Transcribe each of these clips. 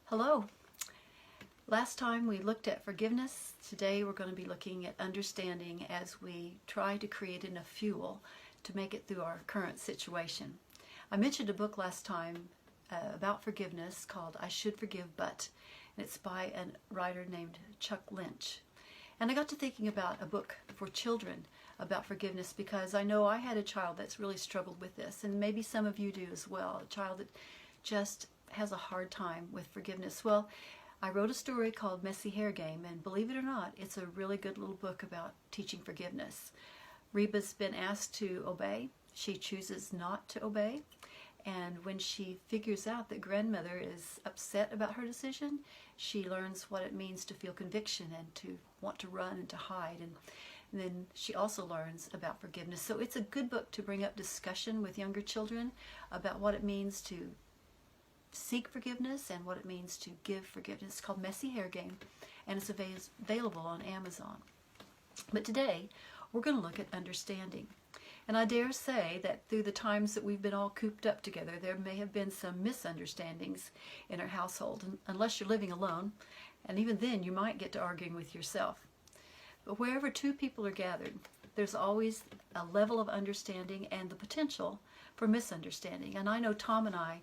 Hello. Last time we looked at forgiveness. Today we're going to be looking at understanding as we try to create enough fuel to make it through our current situation. I mentioned a book last time about forgiveness called I Should Forgive But, and it's by a writer named Chuck Lynch. And I got to thinking about a book for children about forgiveness because I know I had a child that's really struggled with this, and maybe some of you do as well, a child that just has a hard time with forgiveness. Well, I wrote a story called Messy Hair Game, and believe it or not, it's a really good little book about teaching forgiveness. Reba's been asked to obey. She chooses not to obey. And when she figures out that grandmother is upset about her decision, she learns what it means to feel conviction and to want to run and to hide. And then she also learns about forgiveness. So it's a good book to bring up discussion with younger children about what it means to seek forgiveness and what it means to give forgiveness. It's called Messy Hair Game, and it's available on Amazon. But today, we're going to look at understanding. And I dare say that through the times that we've been all cooped up together, there may have been some misunderstandings in our household, unless you're living alone, and even then you might get to arguing with yourself. But wherever two people are gathered, there's always a level of understanding and the potential for misunderstanding. And I know Tom and I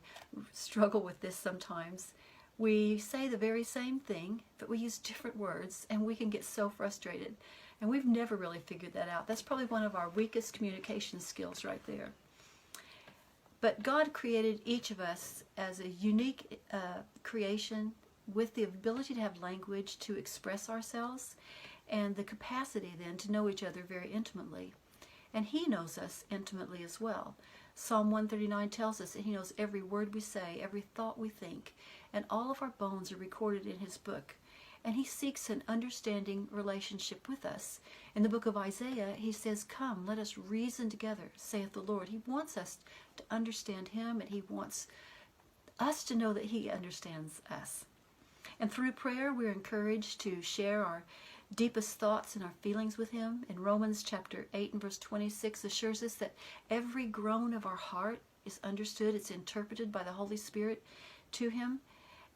struggle with this sometimes. We say the very same thing, but we use different words, and we can get so frustrated. And we've never really figured that out. That's probably one of our weakest communication skills right there. But God created each of us as a unique creation with the ability to have language to express ourselves and the capacity then to know each other very intimately. And He knows us intimately as well. Psalm 139 tells us that He knows every word we say, every thought we think, and all of our bones are recorded in His book. And He seeks an understanding relationship with us. In the book of Isaiah, He says, "Come, let us reason together, saith the Lord." He wants us to understand Him, and He wants us to know that He understands us. And through prayer, we're encouraged to share our deepest thoughts and our feelings with Him. In Romans chapter 8 and verse 26 assures us that every groan of our heart is understood, it's interpreted by the Holy Spirit to Him,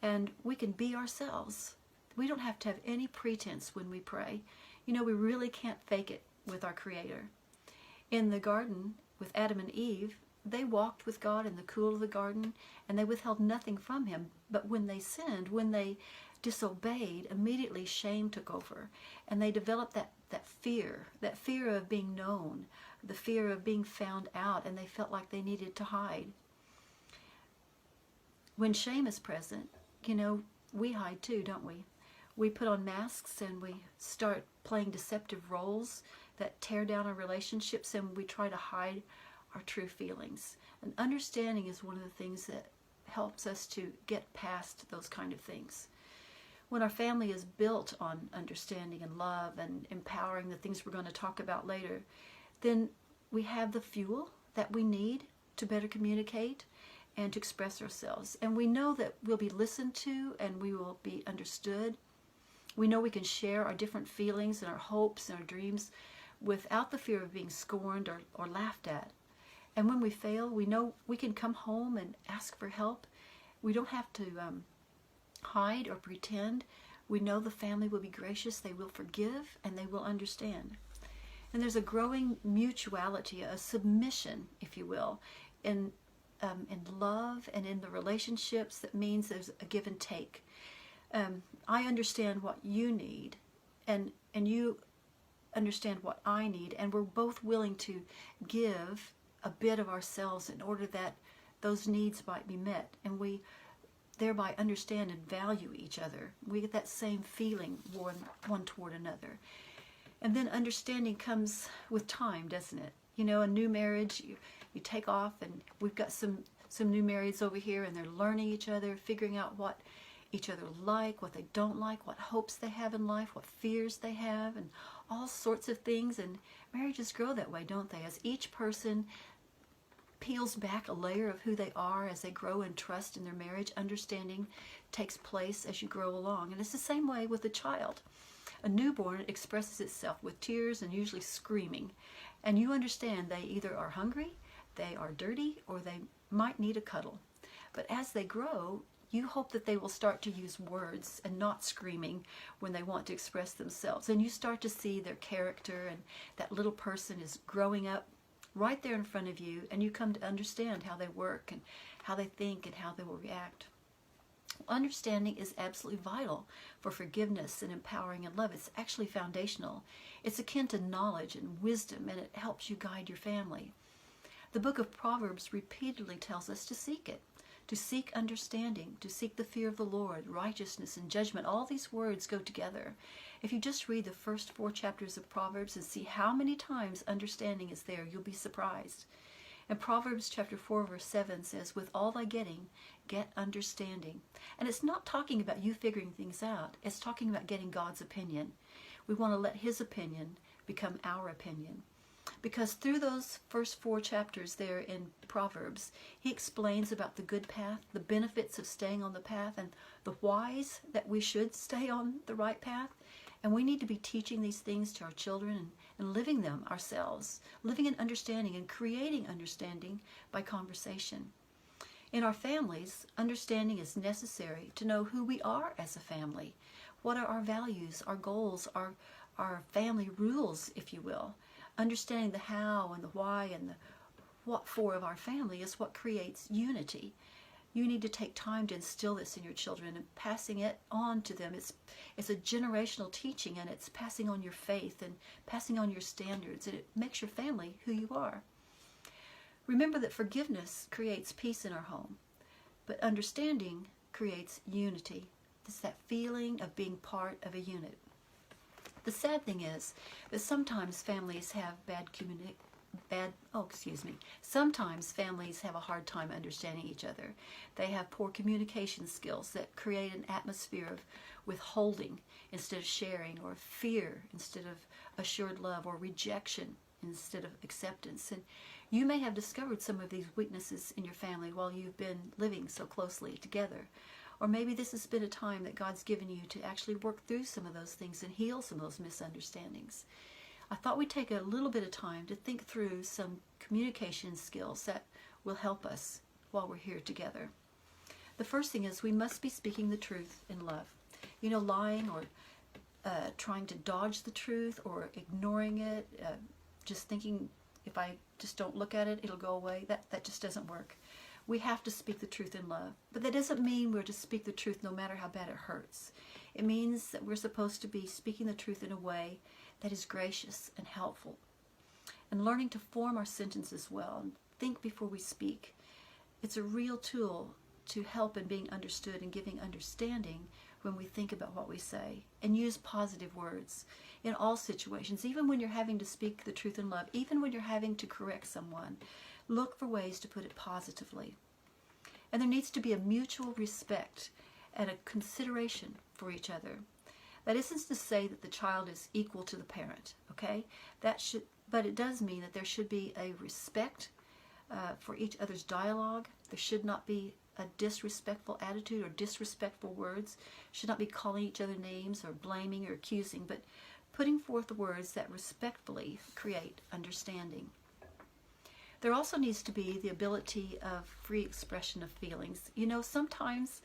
and we can be ourselves. We don't have to have any pretense when we pray. You know, we really can't fake it with our Creator. In the garden with Adam and Eve, they walked with God in the cool of the garden, and they withheld nothing from Him. But when they sinned, when they disobeyed, immediately shame took over, and they developed that fear of being known, the fear of being found out, and they felt like they needed to hide. When shame is present, you know, we hide too, don't we? We put on masks and we start playing deceptive roles that tear down our relationships, and we try to hide our true feelings. And understanding is one of the things that helps us to get past those kind of things. When our family is built on understanding and love and empowering, the things we're going to talk about later, then we have the fuel that we need to better communicate and to express ourselves. And we know that we'll be listened to and we will be understood. We know we can share our different feelings and our hopes and our dreams without the fear of being scorned or laughed at. And when we fail, we know we can come home and ask for help. We don't have to hide or pretend. We know the family will be gracious, they will forgive, and they will understand. And there's a growing mutuality, a submission, if you will, in love and in the relationships that means there's a give and take. I understand what you need, and you understand what I need, and we're both willing to give a bit of ourselves in order that those needs might be met, and we thereby understand and value each other. We get that same feeling one toward another. And then understanding comes with time, doesn't it? You know, a new marriage, you take off, and we've got some new marrieds over here, and they're learning each other, figuring out what each other like, what they don't like, what hopes they have in life, what fears they have, and all sorts of things. And marriages grow that way, don't they? As each person peels back a layer of who they are as they grow in trust in their marriage, understanding takes place as you grow along. And it's the same way with a child. A newborn expresses itself with tears and usually screaming. And you understand they either are hungry, they are dirty, or they might need a cuddle. But as they grow, You hope that they will start to use words and not screaming when they want to express themselves. And you start to see their character, and that little person is growing up right there in front of you, and you come to understand how they work and how they think and how they will react. Understanding is absolutely vital for forgiveness and empowering and love. It's actually foundational. It's akin to knowledge and wisdom, and it helps you guide your family. The book of Proverbs repeatedly tells us to seek it, to seek understanding, to seek the fear of the Lord, righteousness and judgment. All these words go together. If you just read the first 4 chapters of Proverbs and see how many times understanding is there, you'll be surprised. And Proverbs chapter 4 verse 7 says, with all thy getting, get understanding. And it's not talking about you figuring things out. It's talking about getting God's opinion. We want to let his opinion become our opinion. Because through those first 4 chapters there in Proverbs, he explains about the good path, the benefits of staying on the path, and the whys that we should stay on the right path. And we need to be teaching these things to our children and living them ourselves, living in understanding and creating understanding by conversation. In our families, understanding is necessary to know who we are as a family. What are our values, our goals, our family rules, if you will. Understanding the how and the why and the what for of our family is what creates unity. You need to take time to instill this in your children and passing it on to them. It's a generational teaching, and it's passing on your faith and passing on your standards, and it makes your family who you are. Remember that forgiveness creates peace in our home, but understanding creates unity. It's that feeling of being part of a unit. The sad thing is that sometimes families have sometimes families have a hard time understanding each other. They have poor communication skills that create an atmosphere of withholding instead of sharing, or fear instead of assured love, or rejection instead of acceptance. And you may have discovered some of these weaknesses in your family while you've been living so closely together. Or maybe this has been a time that God's given you to actually work through some of those things and heal some of those misunderstandings. I thought we'd take a little bit of time to think through some communication skills that will help us while we're here together. The first thing is we must be speaking the truth in love. You know, lying or trying to dodge the truth or ignoring it, just thinking if I just don't look at it, it'll go away, that just doesn't work. We have to speak the truth in love. But that doesn't mean we're to speak the truth no matter how bad it hurts. It means that we're supposed to be speaking the truth in a way that is gracious and helpful. And learning to form our sentences well and think before we speak. It's a real tool to help in being understood and giving understanding when we think about what we say. And use positive words in all situations, even when you're having to speak the truth in love, even when you're having to correct someone. Look for ways to put it positively. And there needs to be a mutual respect and a consideration for each other. That isn't to say that the child is equal to the parent, okay? But it does mean that there should be a respect for each other's dialogue. There should not be a disrespectful attitude or disrespectful words. Should not be calling each other names or blaming or accusing, but putting forth the words that respectfully create understanding. There also needs to be the ability of free expression of feelings. You know, sometimes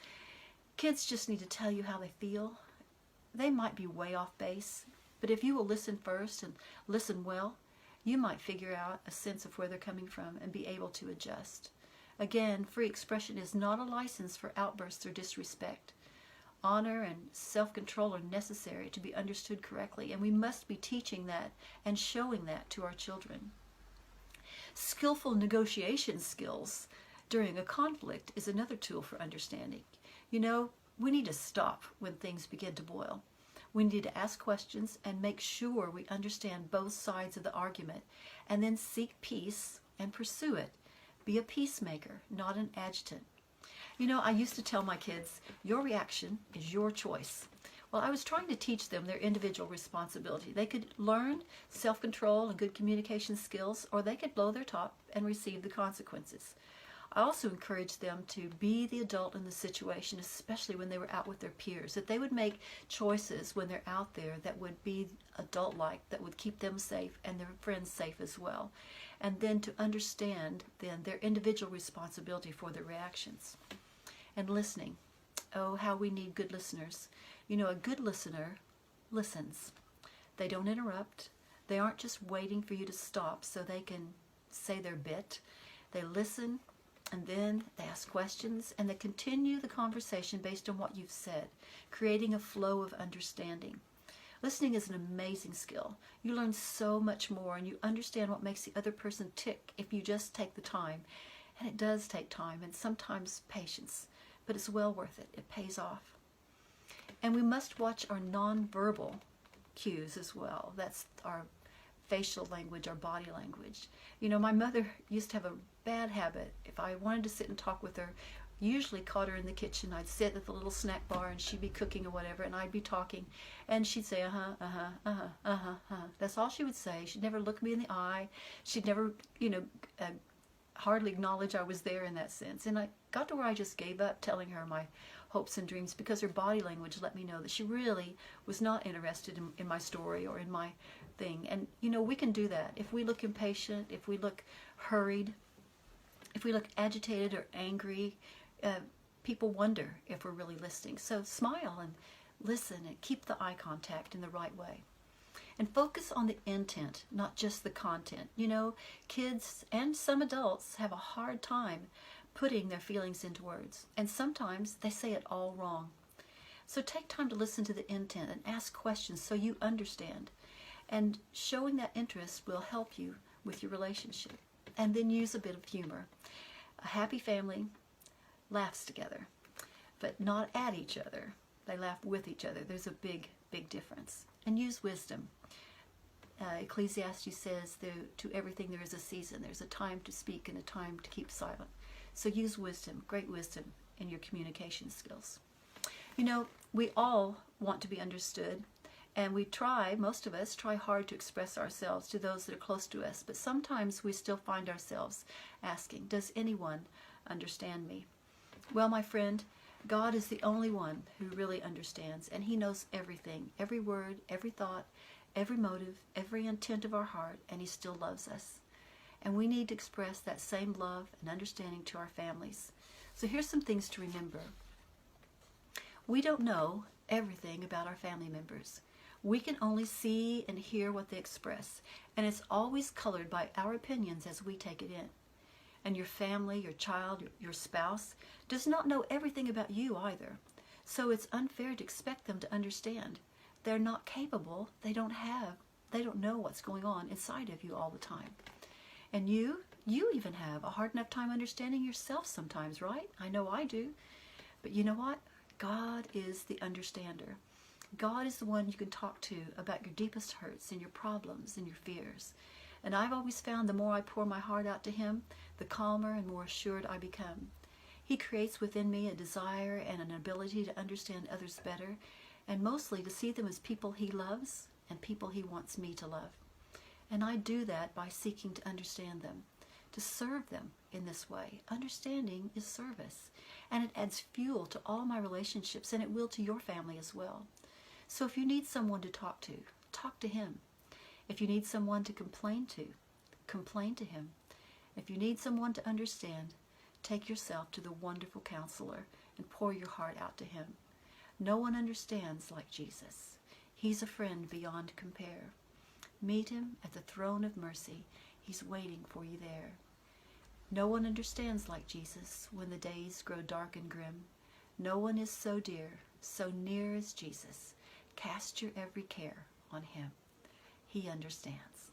kids just need to tell you how they feel. They might be way off base, but if you will listen first and listen well, you might figure out a sense of where they're coming from and be able to adjust. Again, free expression is not a license for outbursts or disrespect. Honor and self-control are necessary to be understood correctly, and we must be teaching that and showing that to our children. Skillful negotiation skills during a conflict is another tool for understanding. You know, we need to stop when things begin to boil. We need to ask questions and make sure we understand both sides of the argument, and then seek peace and pursue it. Be a peacemaker, not an adjutant. You know, I used to tell my kids, your reaction is your choice. Well, I was trying to teach them their individual responsibility. They could learn self-control and good communication skills, or they could blow their top and receive the consequences. I also encouraged them to be the adult in the situation, especially when they were out with their peers, that they would make choices when they're out there that would be adult-like, that would keep them safe and their friends safe as well. And then to understand then their individual responsibility for their reactions. And listening. Oh, how we need good listeners. You know, a good listener listens. They don't interrupt. They aren't just waiting for you to stop so they can say their bit. They listen, and then they ask questions, and they continue the conversation based on what you've said, creating a flow of understanding. Listening is an amazing skill. You learn so much more, and you understand what makes the other person tick if you just take the time. And it does take time, and sometimes patience, but it's well worth it. It pays off. And we must watch our nonverbal cues as well. That's our facial language, our body language. You know, my mother used to have a bad habit. If I wanted to sit and talk with her, usually caught her in the kitchen. I'd sit at the little snack bar and she'd be cooking or whatever, and I'd be talking, and she'd say, uh-huh, uh-huh, uh-huh, uh-huh, uh-huh. That's all she would say. She'd never look me in the eye. She'd never, hardly acknowledge I was there in that sense. And I got to where I just gave up telling her my hopes and dreams, because her body language let me know that she really was not interested in my story or in my thing. And, we can do that. If we look impatient, if we look hurried, if we look agitated or angry, people wonder if we're really listening. So smile and listen and keep the eye contact in the right way. And focus on the intent, not just the content. Kids and some adults have a hard time putting their feelings into words. And sometimes they say it all wrong. So take time to listen to the intent and ask questions so you understand. And showing that interest will help you with your relationship. And then use a bit of humor. A happy family laughs together, but not at each other. They laugh with each other. There's a big, big difference. And use wisdom. Ecclesiastes says to everything there is a season. There's a time to speak and a time to keep silent. So use wisdom, great wisdom, in your communication skills. We all want to be understood, and most of us try hard to express ourselves to those that are close to us, but sometimes we still find ourselves asking, does anyone understand me? Well, my friend, God is the only one who really understands, and He knows everything, every word, every thought, every motive, every intent of our heart, and He still loves us. And we need to express that same love and understanding to our families. So here's some things to remember. We don't know everything about our family members. We can only see and hear what they express, and it's always colored by our opinions as we take it in. And your family, your child, your spouse does not know everything about you either. So it's unfair to expect them to understand. They're not capable. They don't know what's going on inside of you all the time. And you even have a hard enough time understanding yourself sometimes, right? I know I do. But you know what? God is the understander. God is the one you can talk to about your deepest hurts and your problems and your fears. And I've always found the more I pour my heart out to Him, the calmer and more assured I become. He creates within me a desire and an ability to understand others better, and mostly to see them as people He loves and people He wants me to love. And I do that by seeking to understand them, to serve them in this way. Understanding is service, and it adds fuel to all my relationships, and it will to your family as well. So if you need someone to talk to Him. If you need someone to complain to Him. If you need someone to understand, take yourself to the wonderful counselor and pour your heart out to Him. No one understands like Jesus. He's a friend beyond compare. Meet Him at the throne of mercy. He's waiting for you there. No one understands like Jesus when the days grow dark and grim. No one is so dear, so near as Jesus. Cast your every care on Him. He understands.